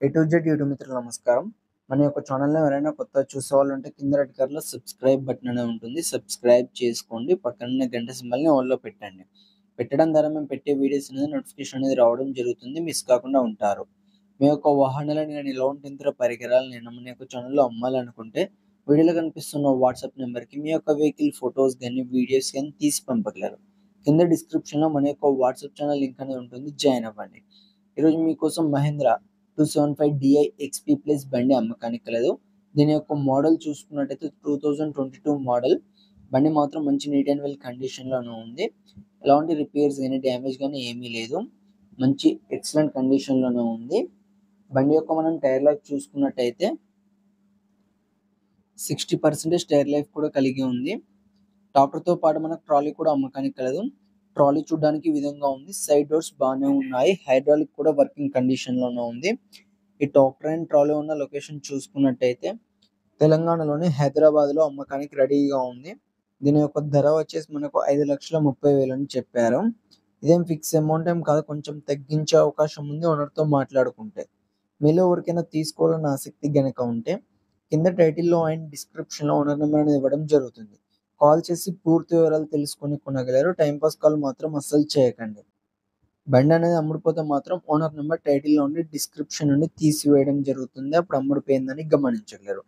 A to Z YouTube మిత్రులు నమస్కారం. మన యొక్క ఛానల్‌ని ఎవరైనా కొత్తగా చూసేవాళ్ళుంటే కింద రెడ్ కలర్‌లో సబ్స్క్రైబ్ బటన్ అనేది ఉంటుంది. సబ్స్క్రైబ్ చేసుకోండి. పక్కనున్న గంట సింబల్‌ని ఆల్‌లో పెట్టండి. పెట్టడం ద్వారా మేము పెట్టే వీడియోస్ అనేది నోటిఫికేషన్ అనేది రావడం జరుగుతుంది. మిస్ కాకుండా ఉంటారు. మీ యొక్క వాహనాలను గాని, ఎలాంటి ఇతర పరికరాలను మన యొక్క ఛానల్‌లో అమ్మాలనుకుంటే వీడియోలో కనిపిస్తున్న వాట్సాప్ నంబర్‌కి మీ యొక్క వెహికల్ ఫోటోస్ గాని, వీడియోస్ గాని తీసి పంపగలరు. కింద డిస్క్రిప్షన్‌లో మన యొక్క వాట్సాప్ ఛానల్ లింక్ అనేది ఉంటుంది. జాయిన్ అవ్వండి. ఈరోజు మీకోసం మహేంద్ర 275 DI XP ప్లస్ బండి అమ్మకానికి కలదు. దీని యొక్క మోడల్ చూసుకున్నట్టయితే 2022 మోడల్. బండి మాత్రం మంచి నీట్ అండ్ వెల్ కండిషన్‌లోనే ఉంది. ఎలాంటి రిపేర్స్ గాని, డ్యామేజ్ గాని ఏమీ లేదు. మంచి ఎక్సలెంట్ కండిషన్‌లోనే ఉంది. బండి యొక్క మనం టైర్ లైఫ్ చూసుకున్నట్టయితే 60% టైర్ లైఫ్ కూడా కలిగి ఉంది. టాపర్‌తో పాటు మనకు ట్రాలీ కూడా అమ్మకానికి కలదు. ట్రాలీ చూడ్డానికి ఈ విధంగా ఉంది. సైడ్ డోర్స్ బానే ఉన్నాయి. హైడ్రాలిక్ కూడా వర్కింగ్ కండిషన్‌లోనే ఉంది. ఈ టాపర్ అండ్ ట్రాలీ ఉన్న లొకేషన్ చూసుకున్నట్టయితే తెలంగాణలోని హైదరాబాద్‌లో అమ్మకానికి రెడీగా ఉంది. దీని యొక్క ధర వచ్చేసి మనకు 5,30,000 అని చెప్పారు. ఇదేం ఫిక్స్ అమౌంట్ ఏం కాదు. కొంచెం తగ్గించే అవకాశం ఉంది ఓనర్‌తో మాట్లాడుకుంటే. మీలో ఎవరికైనా తీసుకోవాలని ఆసక్తి గనక ఉంటే కింద టైటిల్‌లో అండ్ డిస్క్రిప్షన్‌లో ఓనర్ నెంబర్ అనేది ఇవ్వడం జరుగుతుంది. కాల్ చేసి పూర్తి వివరాలు తెలుసుకొని కొనగలరు. టైమ్ పాస్ కాల్ మాత్రం అస్సలు చేయకండి. బండి అనేది అమ్ముడుపోతే మాత్రం ఓనర్ నెంబర్ టైటిల్‌లో ఉండి డిస్క్రిప్షన్ నుండి తీసివేయడం జరుగుతుంది. అప్పుడు అమ్ముడుపోయిందని గమనించగలరు.